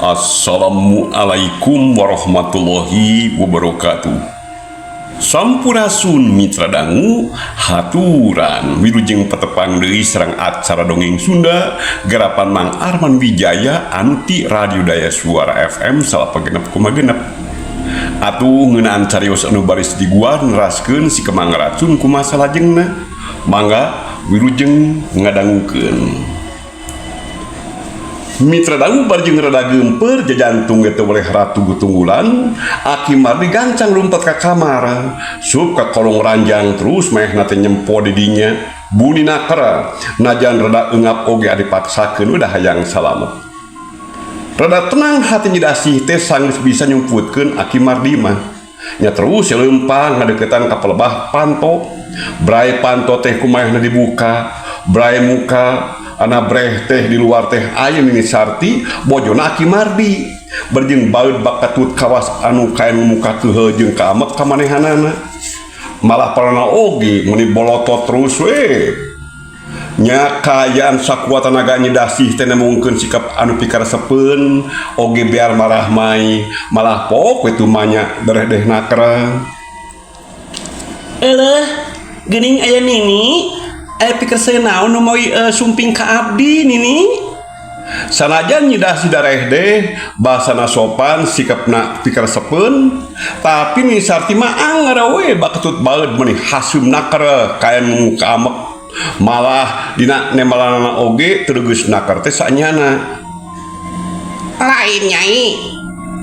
Assalamualaikum warahmatullahi wabarakatuh. Sampurasun mitra dangu haturan wilujeng petepang deui sareng acara dongeng Sunda garapan Mang Arman Wijaya anuti Radio Daya Suara FM salapagenep kumagenep. Atuh ngeunaan carios anu baris di gua neraskeun si kemang racun kumaha salajengna. Mangga wilujeng ngadangukeun. Mitra dangu barjeng rada gemper jajantung geus oleh ratu gutunggulan Aki Mardi gancang lumpat ka kamar sup ka kolong ranjang terus mehna teh nyempo di dinya bunina kera najan rada eungap oge dipaksakeun udah hayang salamet rada tenang hati nyidasih teh sanggeus bisa nyumputkeun Aki Mardi mah nya terus leumpang ngadeukeutan ka pelebah panto bray panto teh kumaha dibuka bray muka ana breh teh di luar teh aya Nini Sarti bojona Aki Mardi berjeng baeud bakatut kawas anu kaen muka keheul jeung kaamet ka manehanana malah parana oge muni bolotot terus we nya kaayaan sakuat tenaga nyedasih teh nemungkeun sikap anu pikaresepeun oge biar marah mai malah pok we tumanya dereh-derehna kera geuning aya Nini aya pikir seunau nu moy sumping ka abdi Nini sanajan nyidasih dareh deh bahasana sopan sikapna pikaresepeun tapi Nini Sarti mah anggar we bakatut baeud meuni hasumna kera kaen muka amek malah dina nemalanana oge teu geus nakar teh sanyana lain nyai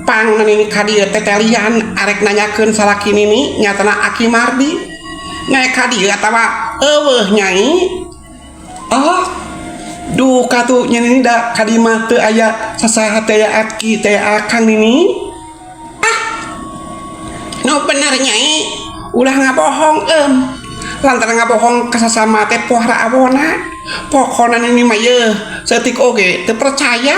pang Nini ka dieu teh lian arek nanyakeun salaki Nini nyatana Aki Mardi nyai ka dieu atawa eueuh nyai duh katu Nini da ka di mah teu aya sasaha teh Aki teh akang Nini nu bener nyai ulah ngabohong lantaran ngabohong ka sasama teh pohara awona pokona Nini mah yeuh seutik oge teu percaya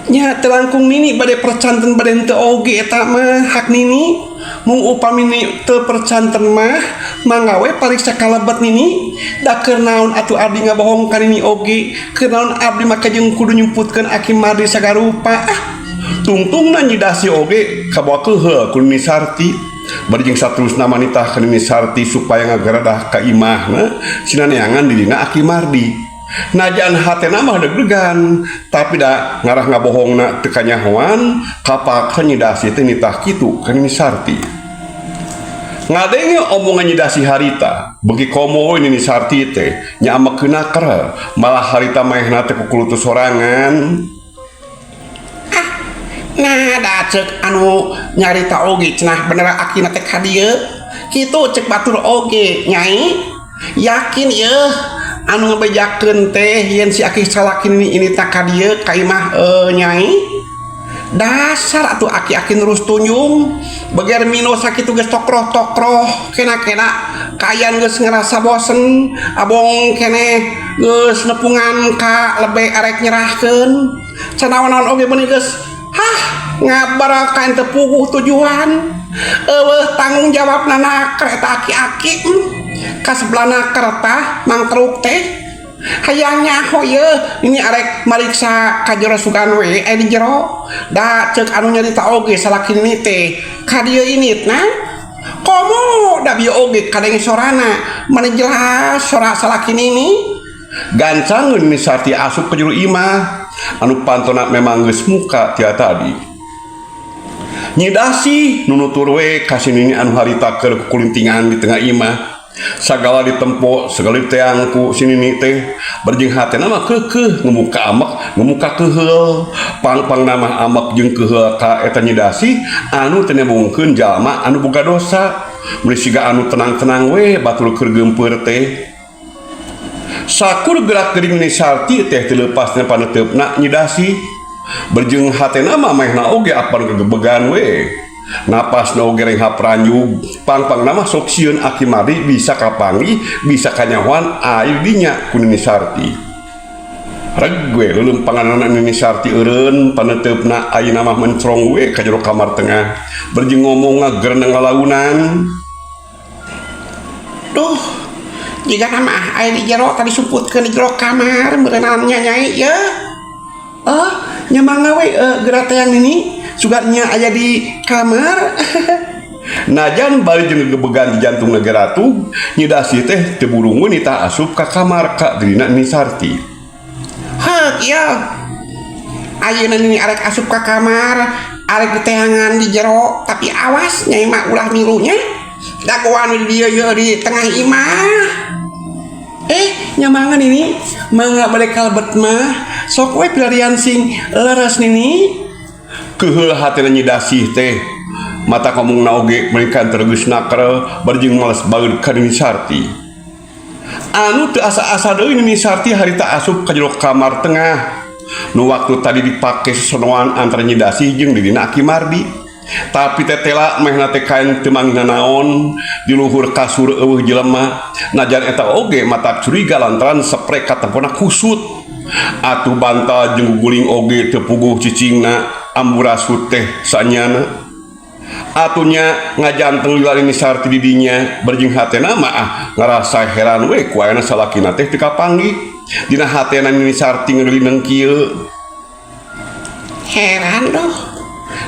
nya teu langkung Nini bade percanten bade teu oge eta mah hak Nini mung upami Nini teu percanten mah mangga we pariksa kalebet Nini da keur naon atuh abdi ngabohong ka Nini oge keur naon abdi make jeung kudu nyumputkeun Aki Mardi sagarupa tungtungna nyidasi oge kabawa keheul ku Nini Sarti barjeng saterusna manitah ka Nini Sarti supaya ngagaradah ka imahna sinaneangan di dina Aki Mardi najan hatena mah deg-degan tapi da ngarah ngabohongna teu kanyahoan kapaksa nyidasi teh nitah kitu ka Nini Sarti ngadenge omongan nyidasi harita beuki komo Nini Sarti teh nya amekeun kera malah harita maehna teh kukulutu sorangan nah da ceuk anu nyarita oge cenah bener Akina teh ka dieu kitu ceuk batur oge nyai yakin yeuh anu ngabejakeun teh yen si Aki salaki ini tak ka dieu ka imah nyai dasar atuh aki-aki terus tunjung beger mino sakitu geus tokroh-tokroh kena-kena kayan geus ngerasa bosen abong keneh geus nepungan ka lebe arek nyerahkeun canaon-naon oge beuni geus ngabar ka teu puguh tujuan eueuh tanggung jawabna naker eta aki-aki ka sebelahna kereta mang truk teh hayangnya hoye ini arek mariksa ka jero sugan we di jero da ceuk anu nyarita oge salaki Nini teh ka dieu initna komo da bieu oge kadenge sorana mane jelas sora salaki Nini gancang Nini Sarti asup ka jero imah anu pantona memang geus muka tia tadi nyidasi nunutur we ka si Nini anu harita keur kukulintingan di tengah imah sagala ditempo segala teangku si Nini teh berjeng hatena mah keukeuh ngemuka amek ngemuka keheul pang-pang nama amek jeung keheul ka eta nyidasi anu teu nemungkeun jalma anu boga dosa mun siga anu tenang-tenang we batur keur geumpeur teh sakur gerak geuring Nini Sarti teh teu leupasna paneteupna nyidasi berjeng hatena mah mehna oge apan kegebegan we napas na oge reng hapranjug pang-pang nama sok sieun Aki Mardi bisa kapangi bisa kanyahoan aya dinya ku Nini Sarti reg we leuleumpanganna Nini Sarti eureun paneteupna ayeuna mah mencrong we ka jero kamar tengah berjeng ngomong ngageurna ngalaunan duh jika mah aya di jero tadi sumputkeun di jero kamar beunang nyai ya nyamanga we gerateang ini sugatnya aya di kamar. Najan bari jeung gebegan di jantung negara ratu Nyidasi teh teu buru wanita asup ka kamar ka dirina Nini Sarti. Heuk ya. Ayeuna Nini arek asup ka kamar, arek diteangan di jero, tapi awas nyai mah ulah milunya. Dagoan di dieu di tengah imah. Nyamangan ini mangga balik kalbet mah sok we pilarian sing leres Nini. Keheul hatina Nyidasi teh mata ngomong oge mereka tergeus nakal barjing males baeud ka Nini Sarti. Anu teu asa-asa deui Nini Sarti harita asup ka jero kamar tengah. Nu waktu tadi dipake sesonoan antara Nyidasi jeung didina Aki Mardi. Tapi tetela mehna teh kain teu manggihna naon di luhur kasur eueuh jelema. Najan eta oge mata curiga lantaran sprek katempona kusut. Atuh bantal jeung guling oge teu puguh cicingna amburasut teh saanyana. Atunya ngajanteng lila Nini Sarti didinya berjing hatena mah ngarasa heran we ku ayeuna salakina teh teu kapanggih. Dina hatena Nini Sarti ngeuleuneng kieu. Heran doh.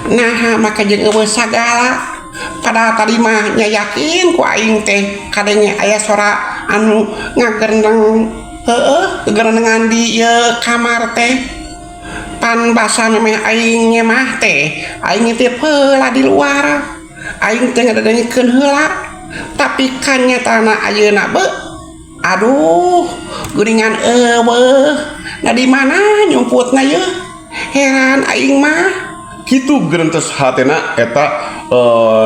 Nah maka jeung eueuh sagala. Padahal tadi mah nya yakin ku aing teh kadenge aya sora anu ngagendeng gegerenengan di ieu kamar teh. Pan basa memeh aing mah teh aing teh heula di luar aing teh ngadengkeun heula tapi kan nyatana ayeuna aduh geuningan eueuh na di mana nyumputna ye heran aing mah kitu geurentes hatena eta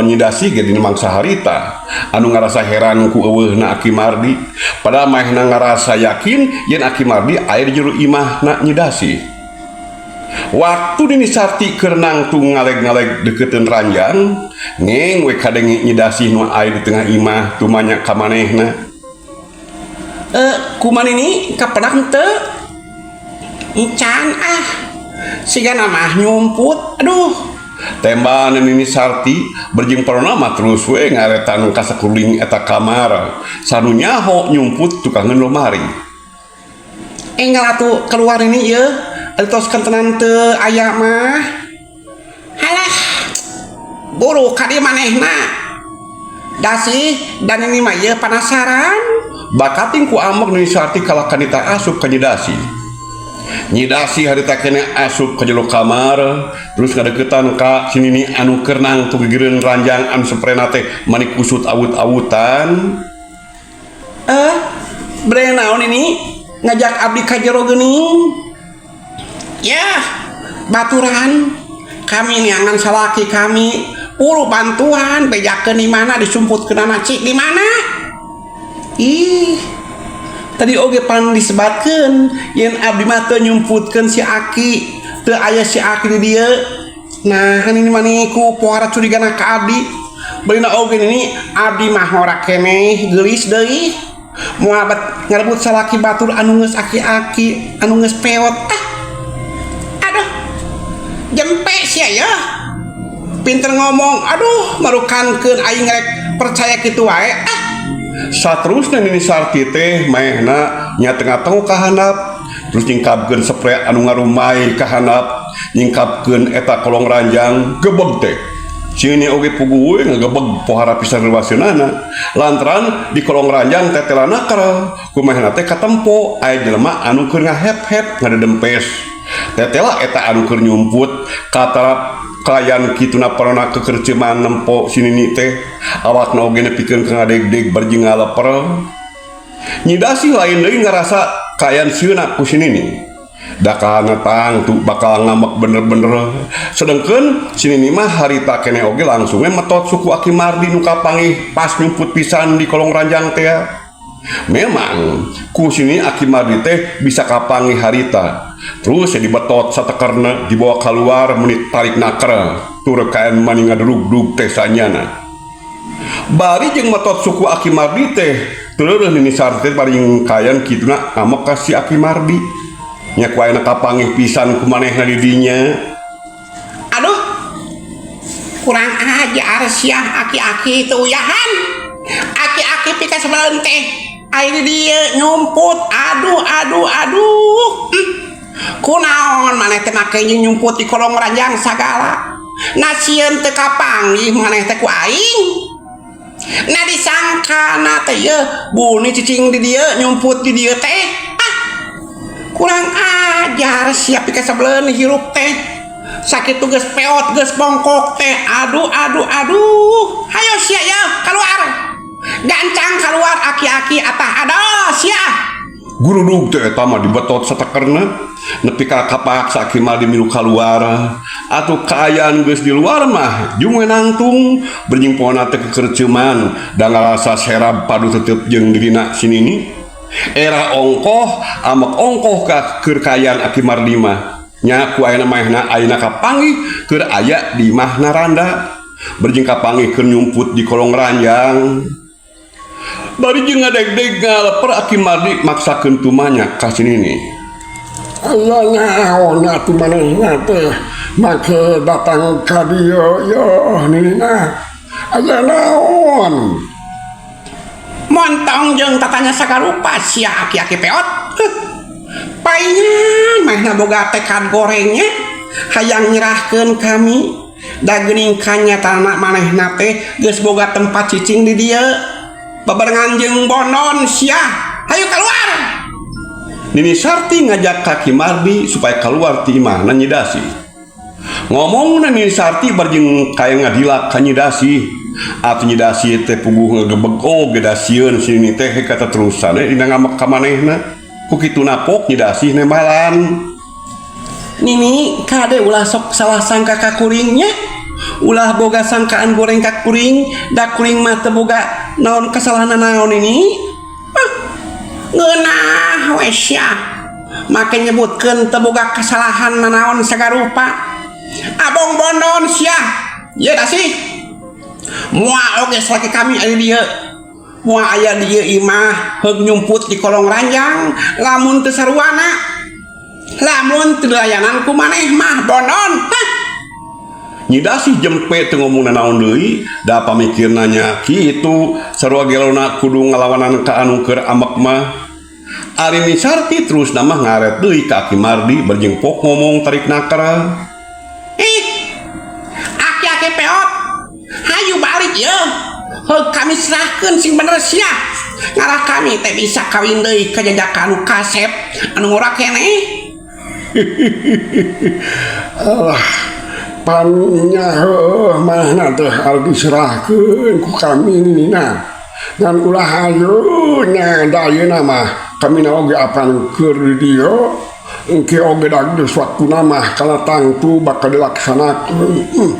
Nyidasi ge dina mangsa harita anu ngarasa heran ku eueuhna Aki Mardi padahal mahna ngarasa yakin yen Aki Mardi aya di jero imahna Nyidasi. Waktu Nini Sarti keur nangtung ngaleg-ngaleg deketeun ranjang ngeng we kadenge Nyidasi nu aya di tengah imah tumanya ka manehna. Kumaha ini kapedak teu? Encan sigana mah nyumput. Aduh. Tembakan Nini Sarti berjing pranama terus we ngaretan ka sakuring eta kamar. Sanu nyaho nyumput tukangeun lomari. Enggal atuh keluar ini ye. Altoskan tenan teu aya mah. Halah. Buru ka dieu manehna. Dasi dan ini mah ye penasaran. Bakating ku amok Nini Sarti kala kanita asup ka Nyidasi. Nyidasi harita kene asup ka jero kamar terus ngadeukeutan ka si Nini anu keur nangtung gigireun ranjang anu saprena teh mani kusut awut-awutan. Bere naon ini ngajak abdi ka jero geuning. Ya, baturan kami neangan salaki kami ulu bantuan bejakeun di mana disumputkeun cik di mana? Ih, tadi oge pan disebatkeun yen abdi mah teu nyumputkeun si Aki, teu aya si Aki di dieu. Nah, ini maniku pohara curigana ka abdi. Beulina oge ini abdi mah ora keneh geulis deui. Moal ngarebut salaki batur anu geus aki-aki, anu geus peot. Jempe sia ya pinter ngomong aduh marukankeun aing rek percaya kitu wae. Saterusna Nini Sarti teh maehna nya tengah-tengah ka handap terus nyingkapkeun spray anu ngarumai ka handap nyingkapkeun eta kolong ranjang gebeg teh Cini oge pugu we ngagebeg pohara pisan relasionana lantaran di kolong ranjang tetelana kara kumahna teh katempo aya jelema anu keur ngahep-hep ngadedempes tetela eta anu keur nyumput kata klien kituna parona kekerceman nempo sinini teh awakna oge nepikeun ka ngadeg-deg barjing ngaleper Nyidasi lain deui ngarasa kayan sieuna ku sinini dakana tang tuh bakal ngamek bener-bener sedengkeun sinini mah harita kene oge langsung metot suku Aki Mardi nu kapanggih pas nyumput pisan di kolong ranjang teh memang ku sini Aki Mardi teh bisa kapanggih harita terus dibetot satekerna dibawa keluar menit tarik nakra tur kaen mani ngadrug-drug teh sanyana bari jeung metot suku Aki Mardi teh teureureuh Nini Sarti paling kayan kituna ngamek ka si Aki Mardi nya ku ayeuna kapanggih pisan ku manehna di dinya. Aduh kurang ajar sia aki-aki itu uyahan aki-aki pika sebelum teh air dia nyumput aduh kunaon maneh teh make nyumput di kolong ranjang sagala nasieun teu kapanggih maneh teh ku aing na disangka na teh ye buni cicing di dieu nyumput di dieu teh kurang ajar siap pika sableun hirup teh sakit geus peot geus bongkok teh aduh hayo sia ya keluar gancang keluar aki-aki atah aduh sia gurudug teh eta mah dibetot satekerna nepi ka kapak Aki Mardi milu kaluar atuh kaayaan geus di luar mah jeung nangtung berjing pohonna teh kekerceuman da ngarasa serab padu tetep jeung dirina sinini era ongkoh amak ongkoh ka keur kaayaan Aki Mardi mah nyaku ayeuna mahna ayeuna kapanggih keur aya di mahna randa berjing kapanggih keur nyumput di kolong ranjang bari jeung ngadeg-deg ngaleper Aki Mardi maksakeun tumanya ka sinini aya naon atuh manehna teh make datang ka dieu yo ninina aya naon montong jeung tatanya sagarupa sia aki-aki peot paingan mahna boga tekad gorengnya hayang nyerahkeun kami da geuning kanyatana manehna teh geus boga tempat cicing di dieu babarengan jeung bonon sia hayu keluar Nini Sarti ngajak Aki Mardi supaya keluar ti imahna Nyi Dasi ngomongna Nini Sarti barjing kaya ngadilak ka Nyi Dasi atuh Nyi Dasi teh puguh ngagebeg oge dasieun sini teh kata terusan dina ngamek ka manehna ku kitu napok Nyi Dasi nembalan Nini kade ulah sok salah sangka ka kuringnya ulah boga sangkaan goreng ka kuring da kuring mah teu boga naon kasalahan naon ini ngeunah we sia make nyebutkeun teu boga kasalahan naon sagarupa abong bonon sia ye Dasi moal oge salaki kami aya dieu moal aya dieu imah heug nyumput di kolong ranjang lamun teu saruana lamun teu layanan ku maneh mah bonon Nyi Dasi jempe teu ngomongna naon deui da pamikirna nya kitu sarua gelona kudu ngalawanan ka anu keur amek mah ari Nini Sarti terus nama ngaret deui ka Aki Mardi berjing pok ngomong tarik nakara aki-aki peot hayu balik ye heug kami serahkeun sing bener sia ngarah kami teh bisa kawin deui ka jajakan kasep anu ngora keneh pannya mana teh harus diserahkeun ku kami nina dan ulah hayu nya dayeuna mah kami na oge apan keur dieu engke oge dagdes waktuna mah kana tangtu bakal dilaksanakeun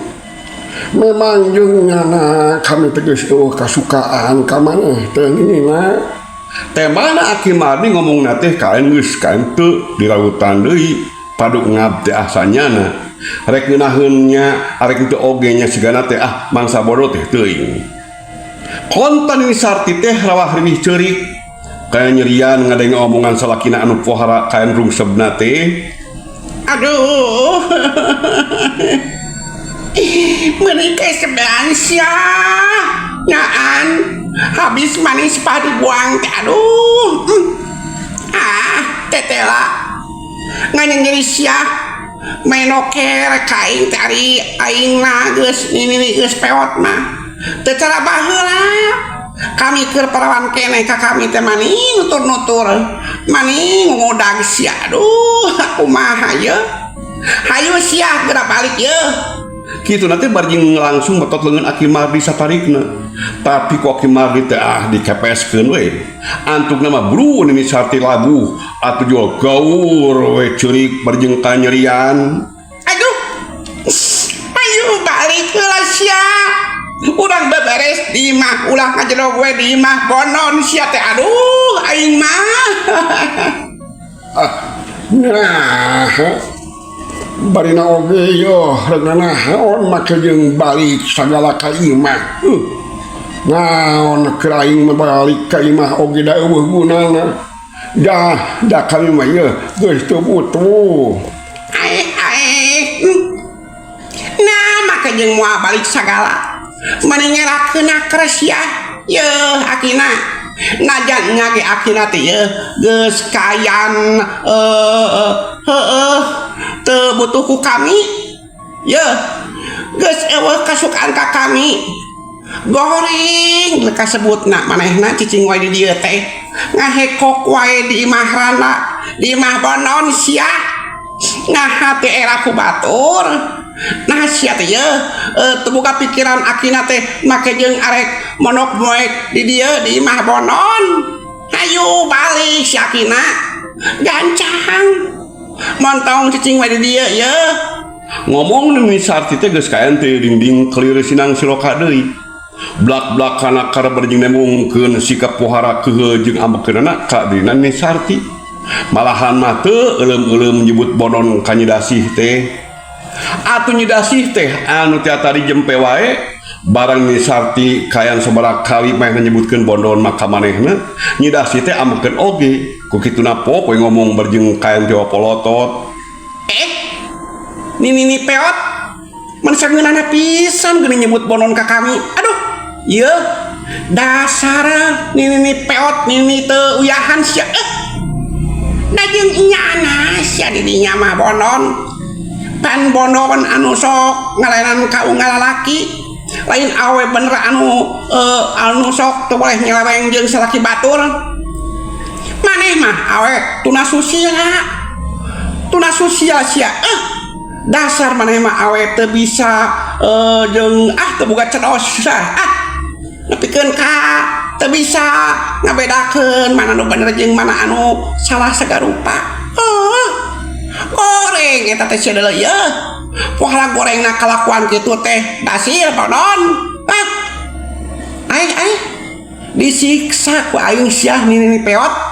memang jeung nyana kami teh geus kasukaan ka maneh teh nina temana Aki Mardi ngomongna teh kaen geus kaen teu dirautan deui paduk ngab teh asanyana rek ngeunaheun nya arek teu oge nya sigana teh mangsa bodoh teh teuing kontan Nini Sarti teh rawah riwih ceurik kaya nyerian ngadenge omongan salakina anu pohara kaen rungsebna teh aduh menikah sebelan sia nyaan habis manis padi buang teh aduh tetela nganya nyeri sia menoker kain tari aing na geus ini geus peot mah teu cara baheula kami keur parawan keneh ka kami teh maning nutur-nutur maning ngodag sia aduh kumaha ye hayu sia geura balik ye kitu nanti barjing langsung betot leungeun Aki Mardi saparikna tapi ku Aki Mardi teh dikepeskeun we antukna mah bru Nini Sarti labuh atuh jual gaur we ceurik barjing kanyerian aduh ayo balik heula sia urang beberes di imah ulah ngajero gue di imah bonon sia teh aduh aing mah nah barina oge yo regana naon make jeung balik sagala ka imah naon keur aing balik ka imah oge da eueuh gunana da kami mah ye geus teu butuh nah make jeung moal balik sagala mana nyerahkeun akres ya yeuh akina najan nyage akina teh ya geus kayan teu butuh ku kami ya geus eueuh kasukaan ka kami goreng leka sebutna manehna cicing wae di dieu teh ngahekok wae di imah rana di imah bonon sia ngaha teh era ku batur nah sia teh ye tebuka pikiran akina teh make jeung arek monok moek di dieu di imah bonon hayu balik si akina gancang montong cicing wae di dieu ye ngomong nih Sarti teh geus kayan teh dinding kelir sinang siloka deui blak-blak kana kara berjing nemungkeun sikap pohara keuheuh jeung ambekeunana ka dina nih Sarti malahan mah teu euleum-euleum nyebut bonon ka Nyi Dasih teh atuh Nyi Dasih teh anu tiasa dijempe wae barang Nyi Sarti kayan sabaraha kali meh nyebutkeun bonon maka manehna Nyi Dasih teh ambekeun oge ku kituna pok we ngomong berjing kayan Jawa polotot Nini peot mensangeunana pisan geuning nyebut bonon ka kami aduh ieu dasar nini peot nini teu uyahan sia da jeung inyana sia di dinya mah bonon pan bonon anu sok ngalenan ka unggal lalaki lain awe bener anu sok teu boleh nyeleweng jeung salaki batur maneh mah awe tuna susila sia dasar maneh mah awe teu bisa jeung teu boga cedos nepikeun ka teu bisa ngabedakeun mana anu bener jeung mana anu salah sagarupa goreng eta teh sia deuleu ye pohala gorengna kalakuan kitu teh dasil bonon ai disiksa ku aing sia nini peot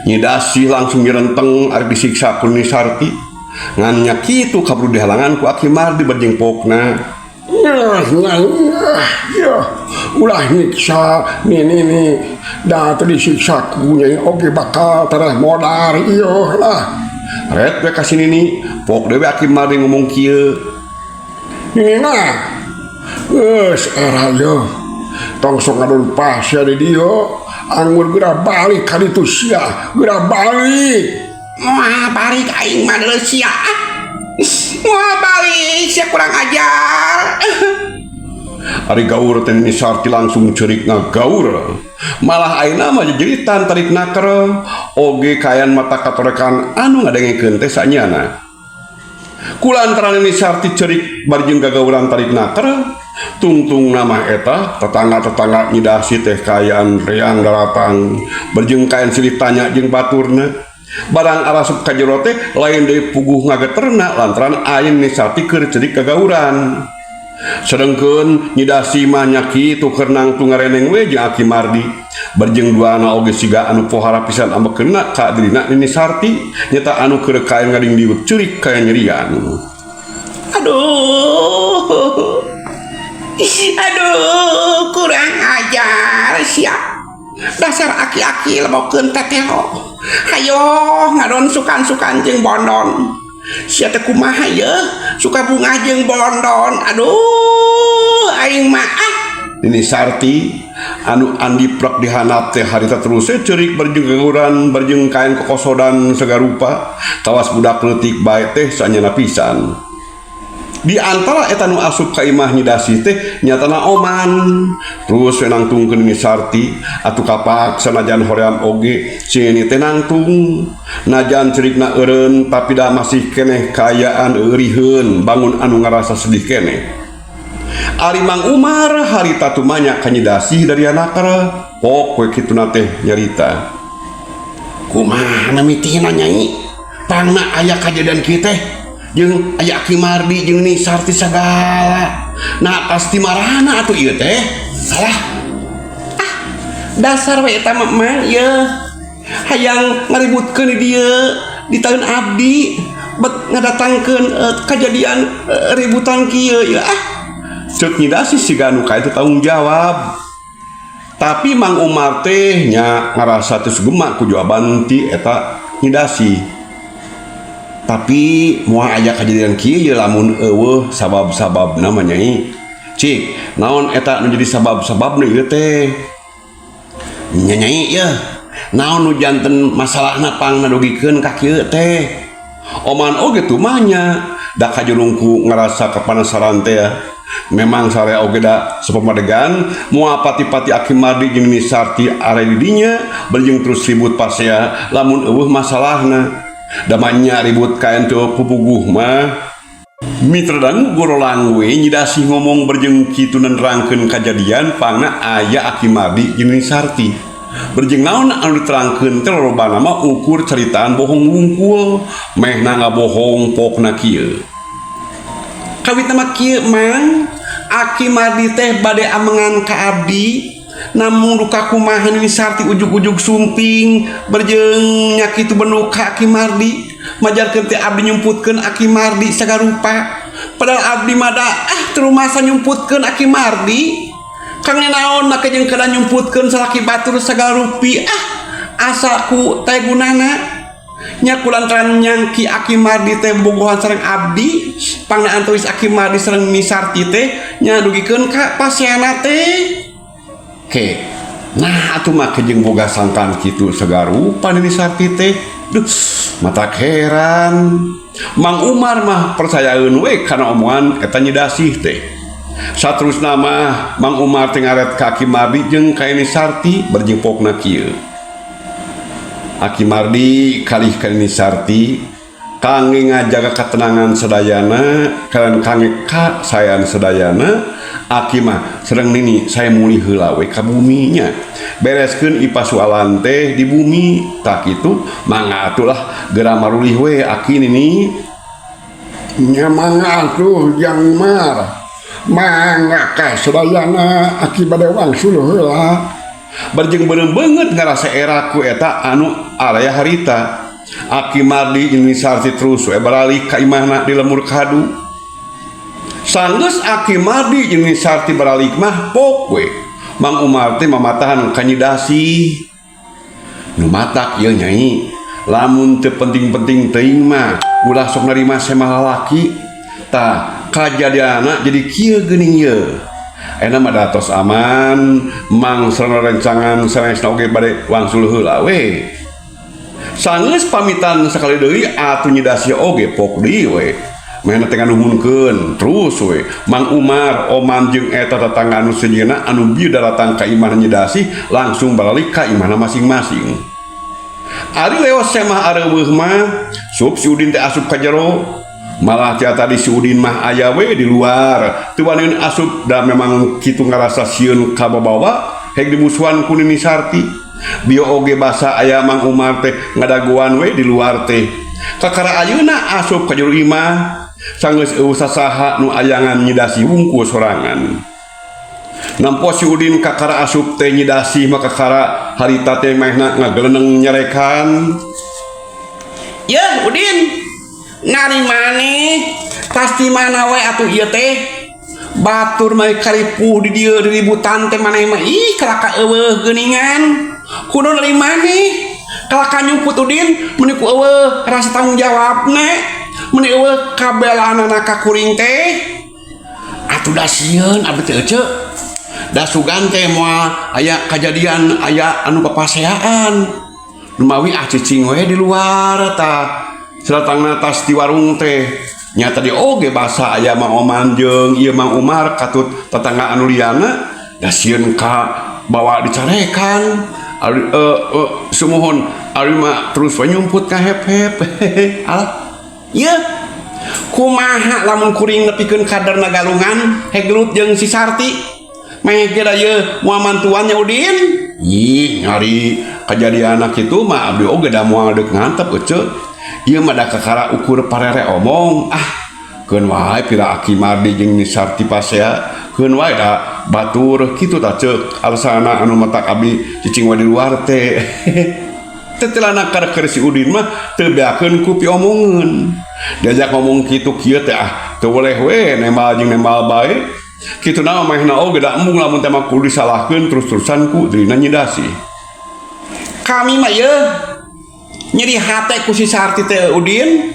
Nyi Dasih langsung nyerenteng ari disiksa ku Nyi Sarti ngan nya kitu kaburu dihalangan ku Aki Mardi berjing pokna ya ulah nyiksa nih da teu disiksa ku Nyai oge bakal tareh modar ieu lah ret we kasih nini pok dewe Aki Mardi ngomong kieu nina geus era yo tong sok ngadon pasya di dieu anggur geura balik ka ditu sia geura balik moal balik aing mah deuleu sia moal balik sia kurang ajar ari gaur teh Nyi Sarti langsung ceurik ngagaur malah ayeuna mah jeritan tarik naker oge kayan mata katorekan anu ngadengekeun teh sanyana kulantaran Nyi Sarti ceurik barjing gagauran tarik naker tungtung nama eta tetangga-tetangga Nyi Dasih teh kayan reang daratang barjing kayan silih tanya jeung baturna barang arasup ka jero teh lain deui puguh ngageterna lantaran ayeuna Nyi Sarti keur ceurik gagauran sedengkeun Nyi Dasih mah nya kitu keur nangtung ngareneng we jeung Aki Mardi barjing duana oge siga anu pohara pisan ambekeunna ka dirina Nyi Sarti nyata anu keur kaen ngadingdiut ceurik kaya nyerian aduh kurang ajar sia dasar aki-aki lebokeun teteo hayo ngadon sukan-sukan jeung bonon sia teh kumaha ye suka bunga jeung bonon aduh aing mah Nyi Sarti anu andi prek dihanap teh harita terus ceurik barjing gagauran barjing kain kokosodan sagarupa tawas budak leutik bae teh sanyana pisan di antara eta nu asup ka imah Nyi Dasih teh nyatana oman terus we nangtungkeun Nyi Sarti atuh kapak sanajan hoream oge si teh nangtung najan cerikna eureun tapi da masih keneh kaayaan euriheun bangun anu ngarasa sedih keneh ari Mang Umar harita tumanya ka Nyi Dasih dari anakna pok we kituna teh nyarita kumaha mimitihna Nyai pangna aya kajadian kieu teh jeung aya Aki Mardi jeung Nyi Sarti sagala nah pasti marahna atuh ieu teh salah dasar we eta mah ye hayang ngaributkeun di dieu di taun abdi bet ngadatangkeun kejadian ributan kieu ya ceuk Nyi Dasih siga anu ka itu tanggung jawab tapi Mang Umar teh nya ngarasa teu sugema ku jawaban ti eta Nyi Dasih tapi moal aya kejadian kieu lamun eueuh sabab-sababna mah Nyai cik naon eta nu jadi sabab-sababna ieu teh Nyai ya naon nu janten masalahna pangna dugikeun ka kieu teh oman oge tuh mahnya da kajulungku ngerasa kepanasaran teh ya. Memang sare oge da sepamadegan moal pati-pati Aki Mardi jeung Nini Sarti are di dinya beljing terus ribut pasea lamun eueuh masalahna da manya ribut kaen teu pupuguh mah. Mitra dangu gorolang we nyidasi ngomong berjeng kitu nerangkeun kajadian pangna aya Aki Mardi jeung Nini Sarti. Berjeng naon anu diterangkeun teh lolobana mah ukur caritaan bohong wungkul mehna ngabohong pokna kieu. Kawit nama kieu mang Aki Mardi teh bade amengan ka abdi namun duka kumaha Nini Sarti ujug-ujug sumping berjeng nya kitu benuk ka Aki Mardi majarkeun teh abdi nyumputkeun Aki Mardi sagarupa padahal abdi mada teu masa nyumputkeun Aki Mardi kang naon make jeung kada nyumputkeun salaki batur sagarupi asalku teh gunana nya kulantaran nyangki Aki Mardi teh bogohan sareng abdi pangna antuis Aki Mardi sareng Nini Sarti teh nya dugikeun ka pasiana teh ke nah atuh make jeung boga sangkan kitu sagarupa Nini Sarti teh duh mata heran Mang Umar mah percayaeun we kana omongan eta Nyidasih teh. Saterusna mah Mang Umar teh ngaret ka Aki Mardi jeung ka Nini Sarti berjing pokna kieu. Aki Mardi kalih ka Nini Sarti kangge ngajaga ketenangan sadayana kalian kangge kasayan sadayana. Aki mah sareng Nini saya mulih heula we ka buminya bereskeun ipasualan teh di bumi tak kitu mangga atulah geura marulih we Aki Nini nya mangga atuh Jang Mar mangga ka sadayana Aki bade wangsul heula. Berjeng beuneu beungeut ngarasa eraku eta anu araya harita. Aki Mardi jeung Nini Sarti terus we baralik ka imahna di lemur kadu. Sanggeus Aki Mardi jeung Nini Sarti baralik mah pok we Mang Umar teh mamatahan ka Nyidasih. Nu matak ieu Nyai, lamun teu penting-penting teuing mah ulah sok narima semah lalaki. Tah kajadianna jadi kieu geuning ieu. Ena mah datos aman, mang sareng rencangan sanesna oge bade wangsul heula we. Sanggeus pamitan sakali deui atuh Nyidasih oge pok deui we. Mehna teh nganuhunkeun terus we. Mang Umar, Oman jeung eta tetangga anu sejenna anu bieu datang ka imahna Nyidasih langsung balik ka imahna masing-masing. Ari leos semah areueuh mah sup si Udin teh asup ka jero. Malah tia tadi si Udin mah aya we di luar teu wani asup da memang kitu ngarasa sieun ka babawa heg dimusuhan ku Nini Sarti. Bio oge basa aya Mang Umar teh ngadaguan we di luar teh kakara ayeuna asup ka jero imah sanggeus eueuh sasaha nu ayangan Nyidasih wungkul sorangan. Nampo si Udin kakara asup teh Nyidasih mah kakara harita teh mehna ngageleuneng nyarekan. Ya Udin nari maneh pasti mana we atuh ieu teh batur mah karipuh di dieu ributan teh maneh mah ih kalaka eueuh geuningan kudu nari maneh kalaka nyumput Udin meuni ku eueuh rasa tanggung jawabna meuni eueuh kabelanana ka kuring teh atuh da sieun abdi teh ece da sugan teh moal aya kajadian aya anu papaseaan lumawi cicing we di luar tah sadatangna tas di warung teh nyata di oge basa aya Mang Oman jeung ieu Mang Umar katut tetangga anu liana da sieun ka bawa dicarekan sumuhun ari mah terus we nyumput ka hep-hep al ieu kumaha lamun kuring nepikeun kaderna galungan Heglut jeung si Sarti meh geura ieu moal mantuannya Udin ih nyari kajadianna kitu mah abdi oge da moal deuk ngantep ece. Ieu mah da kakara ukur parere omong keun wae pira Aki Mardi jeung Nini Sarti pasea keun wae da batur kitu tah ceuk alasana anu matak abdi cicing we di luar teh. Tetelana keur si Udin mah teu beakeun ku piomongeun. Diajak ngomong kitu kieu teh teu boleh we nembal jeung nembal bae. Kituna mehna oge da embung lamun teh mah kudu disalahkeun terus-terusan ku dina Nyidasih. Kami mah ieu nyeri hate ku si Sarti teh Udin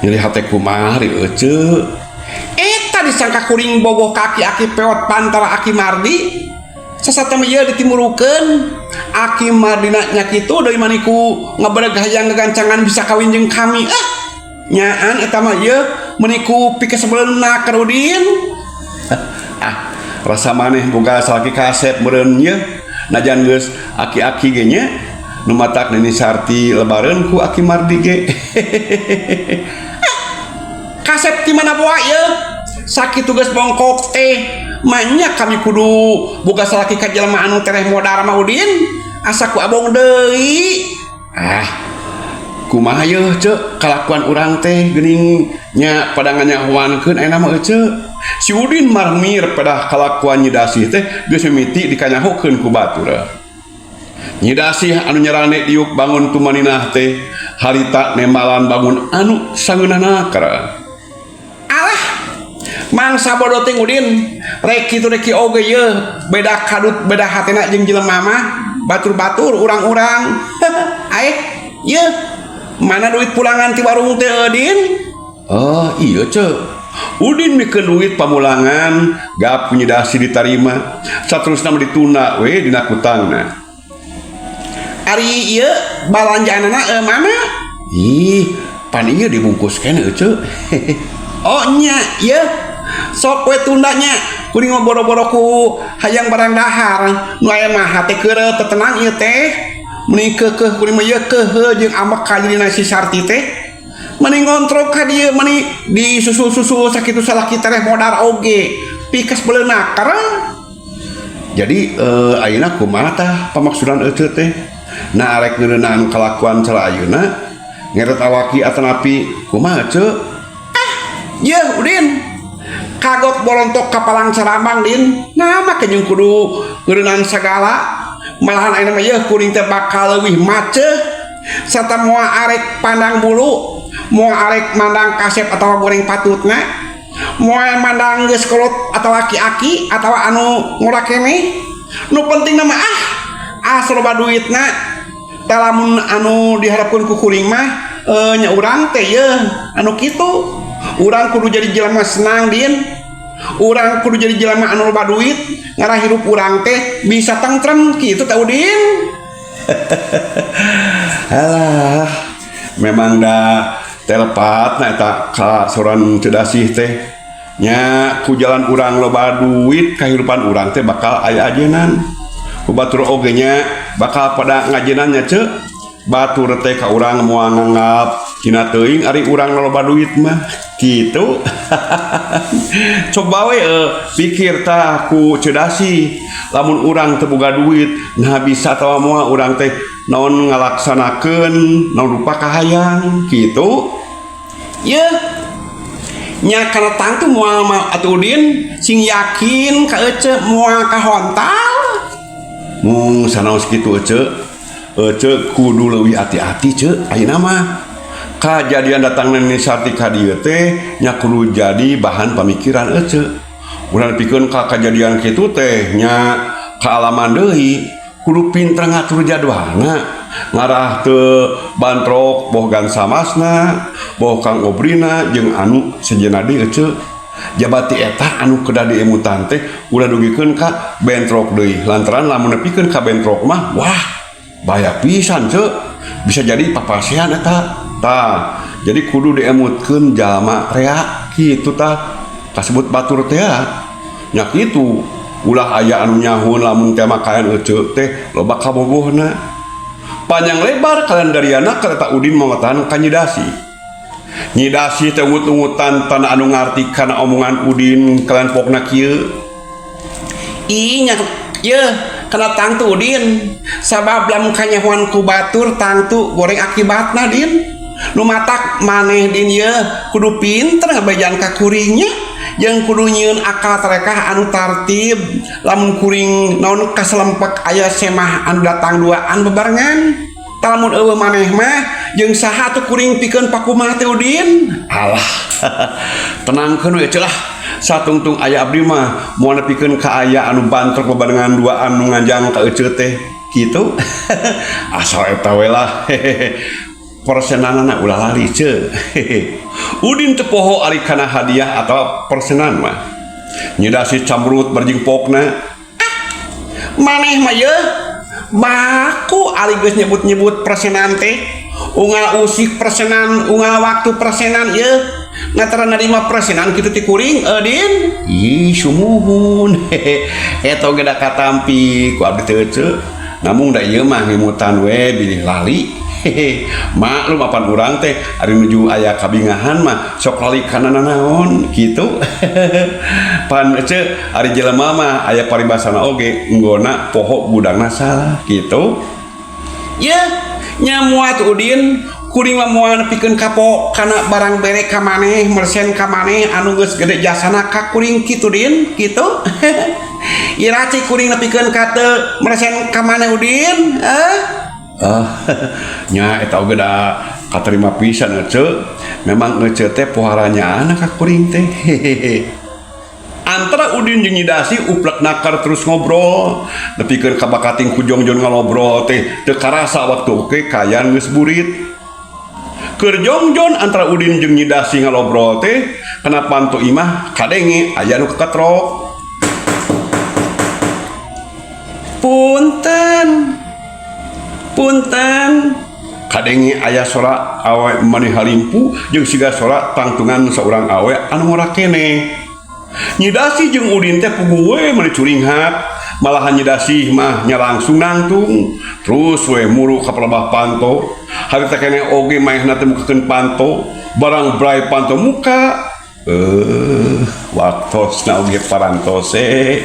nyeri hate kumaha ri ece eta disangka kuring bogoh kaki Aki peot pantara Aki Mardi sasata ieu ditimurukeun Aki Mardina nya kitu deui maniku ngabereg hayang gagancangan bisa kawin jeung kami nyaan eta mah ieu maniku pikeun sebelumna ka Udin. Rasa maneh boga salaki kasep meureun nya najan geus aki-aki ge nya nu matak Nini Sarti lebareun ku Aki Mardi ge. Kasep di mana boa ya sakit tugas bongkok teh manya kami kudu boga salaki ka jelema anu tereh modar mah Udin asa ku abong deui. Kumaha yeuh ceuk kalakuan urang teh geuning nya pada nganyahoankeun ayeuna mah ceuk. Si Udin marmir pada kalakuan Nyi Dasih teh geus mimiti dikanyahokeun ku batur. Nyi Dasih anu nyarane diuk bangun tumaninah teh harita nembalan bangun anu sangeunana kara. Alah mangsa bodoh teh Udin rek kitu rek oge ye beda kadut beda hatena jeung jelema mah batur-batur urang-urang. Aeh ye mana duit pulangan ti warung teh Udin? Oh iya ceuk. Udin mikeun duit pamulangan gap Nyi Dasih ditarima saterusna dituna we dina kutangna. Ari ieu balanjaanana mana? Ih pan ieu dibungkus keneh ceuk. Oh nya ieu sok we tundanya kuring mah boro-boro ku hayang barang dahar nu aya mah hate keureuh tetenang ieu teh mending keukeuh kuring mah ieu keukeuh jeung ambek ka dina si Sarti teh mending ngontrol ka dieu mending disusul-susul sakitu salaki tereh modar oge pikas beuleunak karena. Jadi ayeuna kumaha tah pamaksudan eueuh teh na arek ngeureunaan kalakuan cala ayeuna ngeret awaki atanapi kumaha ceuk. Yeuh Udin kagok bolontok kapalang Carambang Din nama kenyung kudu ngeureunaan sagala malahan ayeuna mah yeuh kuring teh bakal leuwih maceuh sarta moal arek pandang bulu moal arek mandang kasep atawa goreng patutna moal mandang geus kolot atawa aki-aki atawa anu ngurak keneh nu penting mah asal loba duitna tah lamun anu diharapkeun ku kuring mah nya urang teh yeuh anu kitu. Urang kudu jadi jelema senang Din. Urang kudu jadi jelema anu loba duit ngarah hirup urang teh bisa tentrem kitu teh Udin. Alah memang da telepatna eta ka soran Nyi Dasih teh nya ku jalan urang loba duit kahirupan urang teh bakal aya ajenan. Ku batur oge nya bakal pada ngajenan nya ceuk. Batur teh ka urang moal nganggap cina teuing ari urang loba duit mah kitu. Coba we pikir tah ku Nyi Dasih lamun urang teu boga duit nah bisa tawa moal urang teh naon ngalaksanakeun naon rupa kahayang kitu. Yeuh nya kana tangtu moal mah atuh Udin sing yakin ka ece moal kahontal. Mung sanaos kitu ceuk kudu leuwih hati-hati ceuk ayeuna mah. Kajadian datang Nini Sarti ka dieu teh nya kudu jadi bahan pamikiran ceuk. Urang pikeun ka kajadian kitu teh nya kaalaman deui kudu pinter ngatur jadwalna ngarah teu bantrok boh Gang Samasna boh Kang Obrina jeung anu sejenna dieu ceuk. Jabati eta anu kedah diemutan teh ulah dugikeun ka bentrok deui lantaran lamun nepikeun ka bentrok mah wah bahaya pisan ceuk bisa jadi papasehan eta tah. Jadi kudu diemutkeun jalma rea kitu tah kasebut batur teh nya kitu ulah aya anu nyahun lamun teh makayan ceuk teh loba kabogohna. Panjang lebar kalandariana kareta Udin mamatahan ka Nyi Dasih. Nyi Dasih teh ungut-ungutan tanah anu ngarti kana omongan Udin kalian pokna kieu. Ih nya yeuh kana tangtu Udin sabab lamun kanyahoan ku batur tangtu goreng akibatna Din. Nu matak maneh Din yeuh kudu pinter ngabejan ka kuringnya jeung kudu nyieun akal tarekah anu tartib lamun kuring naon kaselempek aya semah anu datang duaan bebarengan. Tah lamun eueuh maneh mah jeung saha atuh kuring pikeun pakumaha teh Udin? Alah tenangkeun we celah satungtung aya abdi mah moal nepikeun ka aya anu bantrok bebarengan duaan nu ngajang ka euceut teh kitu. Asal eta we lah. Persenanana ulah lali ceuk. Udin teu poho ari kana hadiah atau persenan mah. Nyi Dasih cambrut barjing pokna. maneh mah ye baku ali geus nyebut-nyebut persenan teh unggal usik persenan unggal waktu persenan ye ngatara narima persenan kitu ti kuring Din ih sumuhun eta ge da katampi ku abdi teu ceuk namun da ieu mah ngimutan we bilih lali maklum apan urang teh ari nuju aya kabingahan mah sok lali kana naon kitu pan ceuk ari jelema mah aya paribasana oge enggona poho budangna salah kitu ye nyamuat Udin kuring mah moal nepikeun kapok kana barang bere ka maneh mersen ka maneh anu geus gede jasana ka kuring kitu Din kitu ira cik kuring nepikeun ka teu mersen ka maneh Udin nya eta oge da katerima pisan ceuk memang ngeuceut teh poharanya anak ka kuring teh antara Udin jeung Nyi Dasi uplek nakar terus ngobrol nepikeun kabakating ku Jongjon ngalobrol teh teu karasa waktu oke kayan geus burit keur Jongjon antara Udin jeung Nyi Dasi ngalobrol teh kenapa antu imah kadenge aya nu keketrok punten kadenge aya sora awe maneh halimpu jeung siga sora tangtungan saurang awe anu ngora keneh Nyi Dasi jeung Udin teh puguh we maneh curinghat malahan Nyi Dasi mah nya langsung nangtung terus we muru ka pelebah panto harita keneh oge maehna teh mukakeun panto barang bray panto muka waktosna oge parantose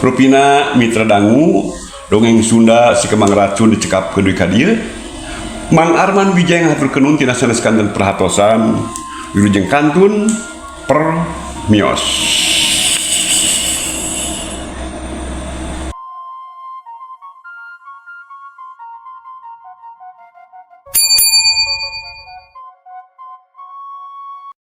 rupina mitra dangu dongeng Sunda si Kemang Racun dicekap kedui ka dieu Mang Arman Wijaya ngaturkeun nuhun tina sanes kanten perhatosan wilujeng kantun per mios.